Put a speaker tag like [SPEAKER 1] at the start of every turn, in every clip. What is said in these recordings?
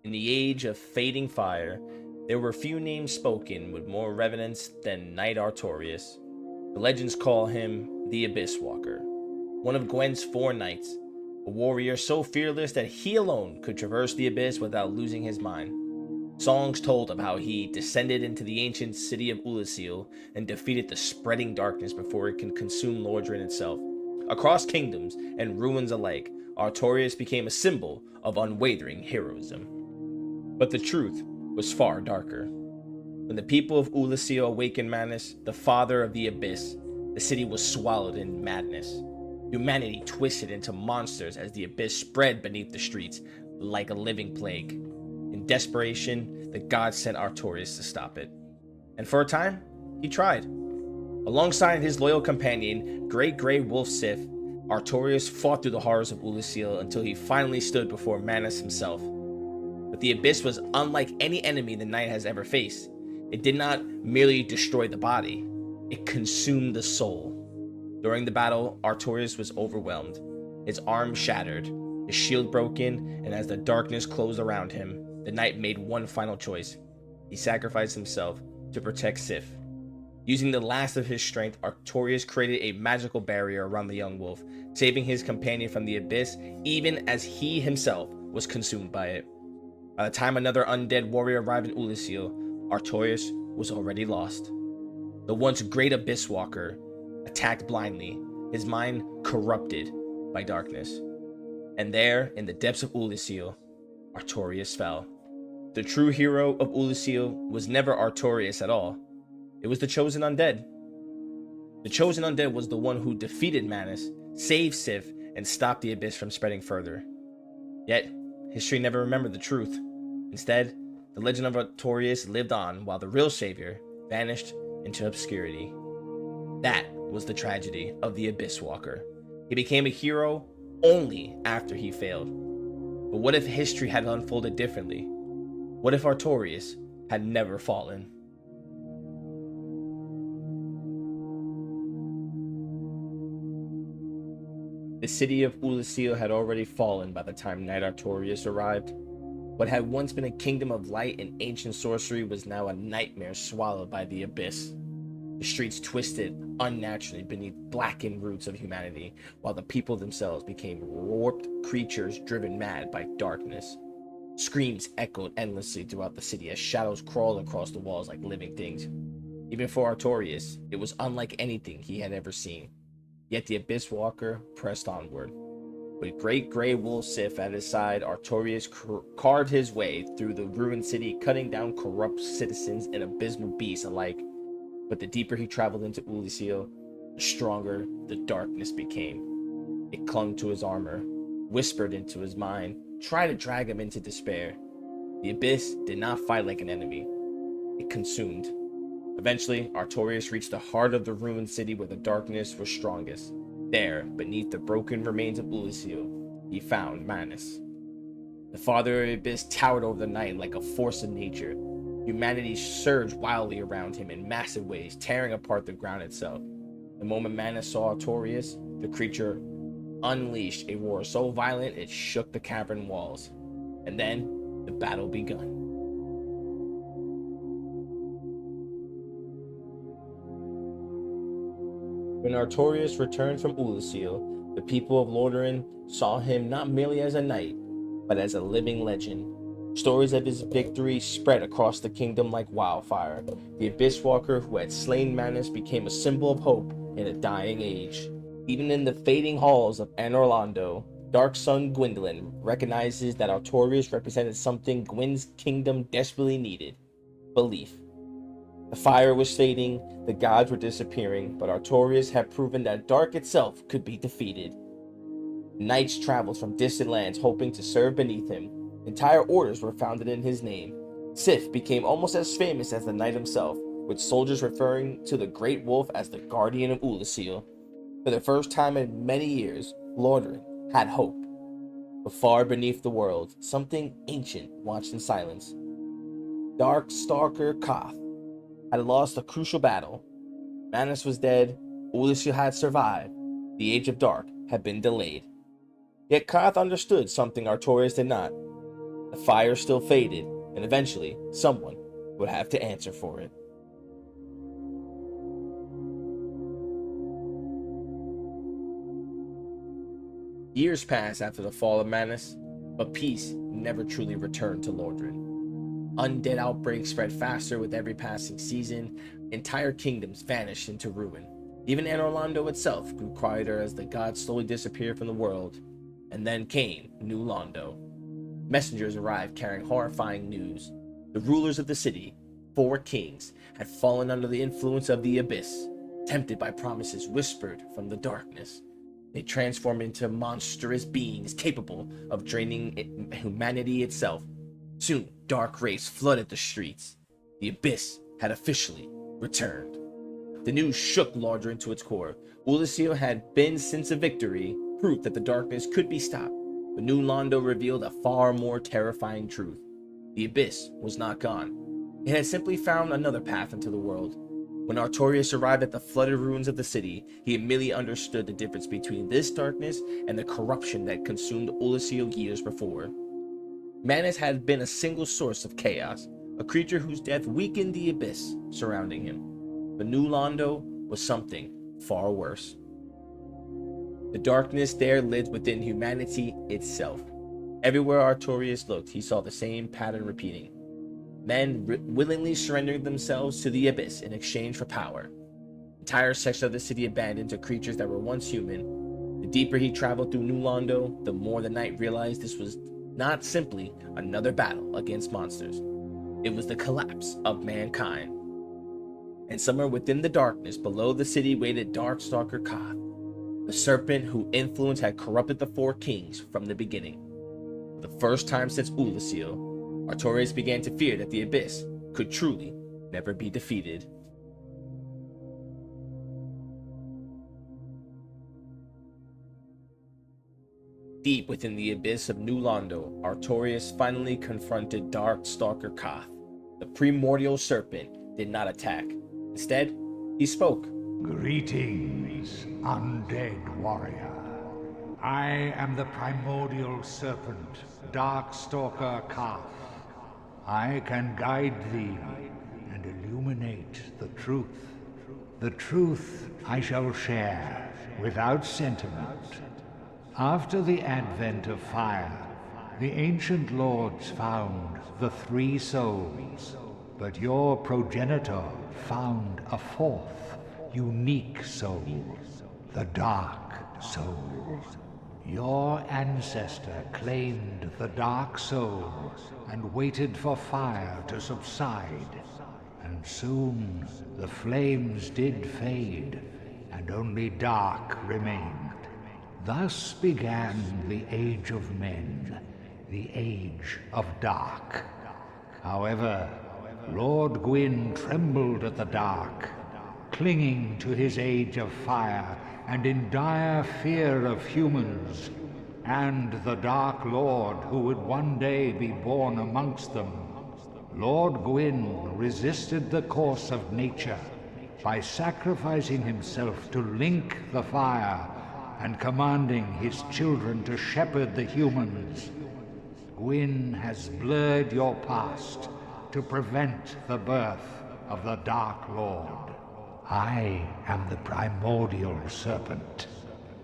[SPEAKER 1] In the age of fading fire, there were few names spoken with more reverence than Knight Artorias. The legends call him the Abysswalker, one of Gwyn's four knights, a warrior so fearless that he alone could traverse the abyss without losing his mind. Songs told of how he descended into the ancient city of Oolacile and defeated the spreading darkness before it can consume Lordran itself. Across kingdoms and ruins alike, Artorias became a symbol of unwavering heroism. But the truth was far darker. When the people of Oolacile awakened Manus, the father of the abyss, the city was swallowed in madness. Humanity twisted into monsters as the abyss spread beneath the streets like a living plague. In desperation, the gods sent Artorias to stop it. And for a time, he tried. Alongside his loyal companion, Great Grey Wolf Sif, Artorias fought through the horrors of Oolacile until he finally stood before Manus himself. But the abyss was unlike any enemy the knight has ever faced. It did not merely destroy the body, it consumed the soul. During the battle, Artorias was overwhelmed. His arm shattered, his shield broken, and as the darkness closed around him, the knight made one final choice. He sacrificed himself to protect Sif. Using the last of his strength, Artorias created a magical barrier around the young wolf, saving his companion from the abyss even as he himself was consumed by it. By the time another undead warrior arrived in Oolacile, Artorias was already lost. The once great Abysswalker attacked blindly, his mind corrupted by darkness. And there, in the depths of Oolacile, Artorias fell. The true hero of Oolacile was never Artorias at all. It was the Chosen Undead. The Chosen Undead was the one who defeated Manus, saved Sif, and stopped the abyss from spreading further. Yet, history never remembered the truth. Instead, the legend of Artorias lived on while the real savior vanished into obscurity. That was the tragedy of the Abysswalker. He became a hero only after he failed. But what if history had unfolded differently? What if Artorias had never fallen? The city of Oolacile had already fallen by the time Knight Artorias arrived. What had once been a kingdom of light and ancient sorcery was now a nightmare swallowed by the abyss. The streets twisted unnaturally beneath blackened roots of humanity, while the people themselves became warped creatures driven mad by darkness. Screams echoed endlessly throughout the city as shadows crawled across the walls like living things. Even for Artorias, it was unlike anything he had ever seen. Yet the Abysswalker pressed onward. With Great Grey Wolf Sif at his side, Artorias carved his way through the ruined city, cutting down corrupt citizens and abysmal beasts alike. But the deeper he traveled into Oolacile, the stronger the darkness became. It clung to his armor, whispered into his mind, tried to drag him into despair. The abyss did not fight like an enemy. It consumed. Eventually, Artorias reached the heart of the ruined city where the darkness was strongest. There, beneath the broken remains of Oolacile, he found Manus. The father of the abyss towered over the night like a force of nature. Humanity surged wildly around him in massive waves, tearing apart the ground itself. The moment Manus saw Artorias, the creature unleashed a roar so violent it shook the cavern walls. And then, the battle begun. When Artorias returned from Oolacile, the people of Lordran saw him not merely as a knight, but as a living legend. Stories of his victory spread across the kingdom like wildfire. The Abysswalker who had slain Manus became a symbol of hope in a dying age. Even in the fading halls of Londo, Dark Sun Gwendolyn recognizes that Artorias represented something Gwyn's kingdom desperately needed: belief. The fire was fading, the gods were disappearing, but Artorias had proven that dark itself could be defeated. Knights traveled from distant lands hoping to serve beneath him. Entire orders were founded in his name. Sif became almost as famous as the knight himself, with soldiers referring to the Great Wolf as the guardian of Oolacile. For the first time in many years, Lordran had hope. But far beneath the world, something ancient watched in silence. Dark Stalker Koth had lost a crucial battle. Manus was dead, Oolacile had survived, the Age of Dark had been delayed. Yet Koth understood something Artorias did not. The fire still faded, and eventually someone would have to answer for it. Years passed after the fall of Manus, but peace never truly returned to Lordran. Undead outbreaks spread faster with every passing season. Entire kingdoms vanished into ruin. Even Londo itself grew quieter as the gods slowly disappeared from the world. And then came New Londo. Messengers arrived carrying horrifying news. The rulers of the city, 4 kings, had fallen under the influence of the Abyss, tempted by promises whispered from the darkness. They transformed into monstrous beings capable of draining humanity itself. Soon, dark rays flooded the streets. The Abyss had officially returned. The news shook Lordran to its core. Oolacile had been, since a victory, proof that the darkness could be stopped. But New Londo revealed a far more terrifying truth. The Abyss was not gone. It had simply found another path into the world. When Artorias arrived at the flooded ruins of the city, he immediately understood the difference between this darkness and the corruption that consumed Oolacile years before. Manus had been a single source of chaos, a creature whose death weakened the Abyss surrounding him. But New Londo was something far worse. The darkness there lived within humanity itself. Everywhere Artorias looked, he saw the same pattern repeating. Men willingly surrendering themselves to the Abyss in exchange for power. Entire sections of the city abandoned to creatures that were once human. The deeper he traveled through New Londo, the more the Knight realized this was not simply another battle against monsters. It was the collapse of mankind. And somewhere within the darkness below the city waited Darkstalker Koth, the serpent whose influence had corrupted the 4 kings from the beginning. For the first time since Oolacile, Artorias began to fear that the Abyss could truly never be defeated. Deep within the abyss of New Londo, Artorias finally confronted Darkstalker Koth. The primordial serpent did not attack. Instead, he spoke.
[SPEAKER 2] Greetings, undead warrior. I am the primordial serpent, Darkstalker Koth. I can guide thee and illuminate the truth. The truth I shall share without sentiment. After the advent of fire, the ancient lords found the 3 souls, but your progenitor found a 4th, unique soul, the Dark Soul. Your ancestor claimed the Dark Soul and waited for fire to subside, and soon the flames did fade, and only dark remained. Thus began the Age of Men, the Age of Dark. However, Lord Gwyn trembled at the dark, clinging to his Age of Fire and in dire fear of humans, and the Dark Lord who would one day be born amongst them. Lord Gwyn resisted the course of nature by sacrificing himself to link the fire and commanding his children to shepherd the humans. Gwyn has blurred your past to prevent the birth of the Dark Lord. I am the primordial serpent.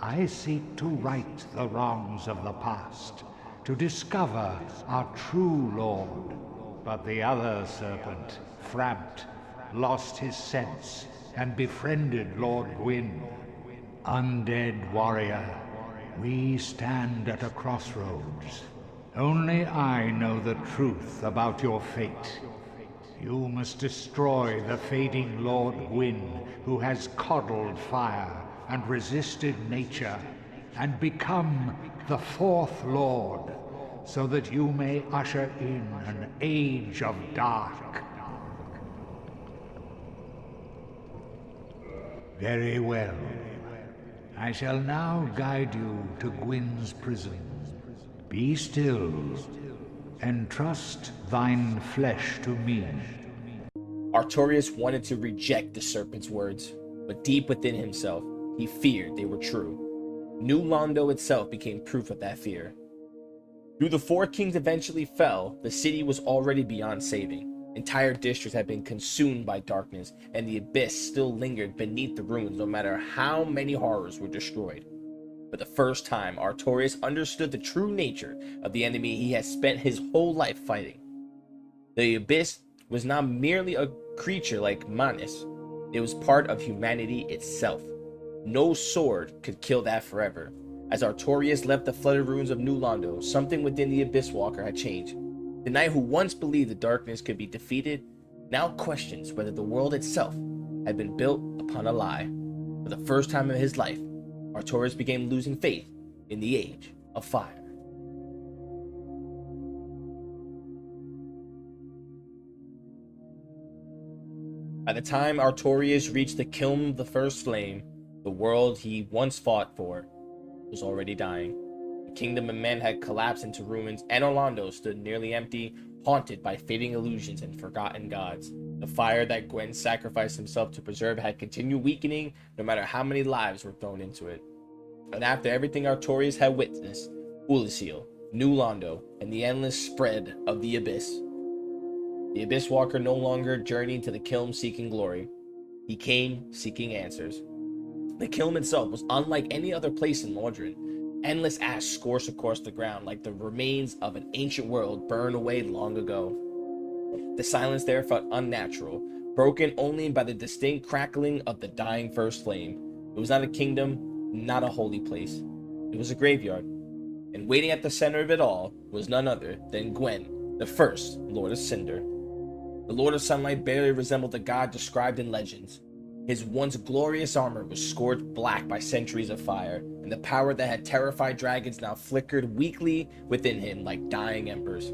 [SPEAKER 2] I seek to right the wrongs of the past, to discover our true Lord. But the other serpent, Frabbed, lost his sense and befriended Lord Gwyn. Undead warrior, we stand at a crossroads. Only I know the truth about your fate. You must destroy the fading Lord Gwyn, who has coddled fire and resisted nature, and become the 4th Lord, so that you may usher in an age of dark. Very well. I shall now guide you to Gwyn's prison. Be still, and trust thine flesh to me.
[SPEAKER 1] Artorias wanted to reject the serpent's words, but deep within himself, he feared they were true. New Londo itself became proof of that fear. Though the four kings eventually fell, the city was already beyond saving. Entire districts had been consumed by darkness, and the abyss still lingered beneath the ruins no matter how many horrors were destroyed. For the first time, Artorias understood the true nature of the enemy he had spent his whole life fighting. The abyss was not merely a creature like Manus, it was part of humanity itself. No sword could kill that forever. As Artorias left the flooded ruins of New Londo, something within the Abysswalker had changed. The knight who once believed the darkness could be defeated now questions whether the world itself had been built upon a lie. For the first time in his life, Artorias began losing faith in the Age of Fire. By the time Artorias reached the Kiln of the First Flame, the world he once fought for was already dying. The kingdom of men had collapsed into ruins, and Londo stood nearly empty, haunted by fading illusions and forgotten gods. The fire that Gwyn sacrificed himself to preserve had continued weakening, no matter how many lives were thrown into it. And after everything Artorias had witnessed, Oolacile, New Londo, and the endless spread of the abyss, the Abysswalker no longer journeyed to the Kiln seeking glory. He came seeking answers. The Kiln itself was unlike any other place in Lordran. Endless ash scorched across the ground like the remains of an ancient world burned away long ago. The silence there felt unnatural, broken only by the distinct crackling of the dying first flame. It was not a kingdom, not a holy place. It was a graveyard. And waiting at the center of it all was none other than Gwyn, the first Lord of Cinder. The Lord of Sunlight barely resembled the god described in legends. His once glorious armor was scorched black by centuries of fire, and the power that had terrified dragons now flickered weakly within him like dying embers.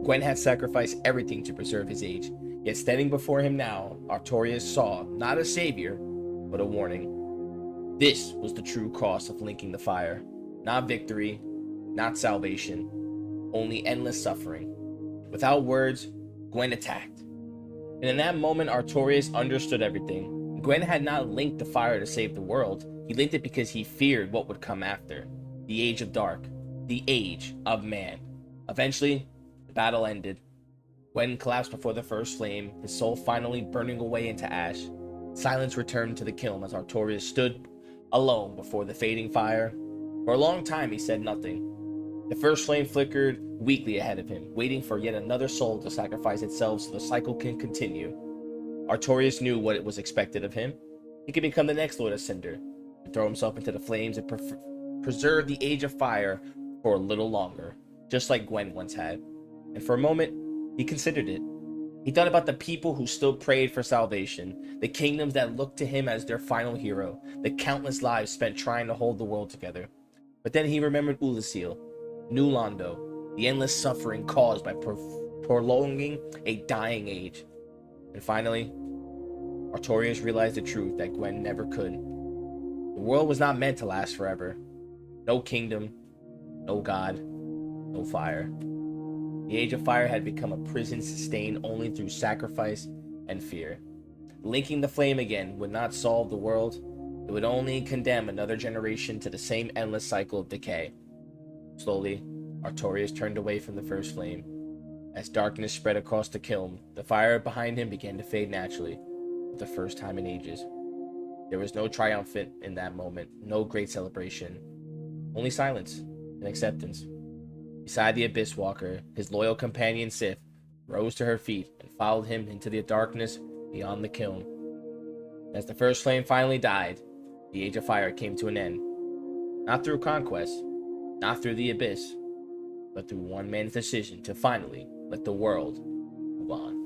[SPEAKER 1] Gwyn had sacrificed everything to preserve his age, yet standing before him now, Artorias saw not a savior, but a warning. This was the true cost of linking the fire. Not victory, not salvation, only endless suffering. Without words, Gwyn attacked. And in that moment, Artorias understood everything. Gwyn had not linked the fire to save the world. He linked it because he feared what would come after. The Age of Dark. The Age of Man. Eventually, the battle ended. Gwyn collapsed before the first flame, his soul finally burning away into ash. Silence returned to the kiln as Artorias stood alone before the fading fire. For a long time, he said nothing. The first flame flickered weakly ahead of him, waiting for yet another soul to sacrifice itself so the cycle can continue. Artorias knew what was expected of him. He could become the next Lord of Cinder, to throw himself into the flames and preserve the Age of Fire for a little longer, just like Gwyn once had. And for a moment, he considered it. He thought about the people who still prayed for salvation, the kingdoms that looked to him as their final hero, the countless lives spent trying to hold the world together. But then he remembered Oolacile, New Londo, the endless suffering caused by prolonging a dying age. And finally, Artorias realized the truth that Gwyn never could. The world was not meant to last forever. No kingdom, no god, no fire. The Age of Fire had become a prison sustained only through sacrifice and fear. Linking the flame again would not solve the world. It would only condemn another generation to the same endless cycle of decay. Slowly, Artorias turned away from the first flame. As darkness spread across the kiln, the fire behind him began to fade naturally, for the first time in ages. There was no triumphant in that moment, no great celebration, only silence and acceptance. Beside the Abysswalker, his loyal companion Sif rose to her feet and followed him into the darkness beyond the kiln. As the first flame finally died, the Age of Fire came to an end. Not through conquest, not through the abyss, but through one man's decision to finally let the world move on.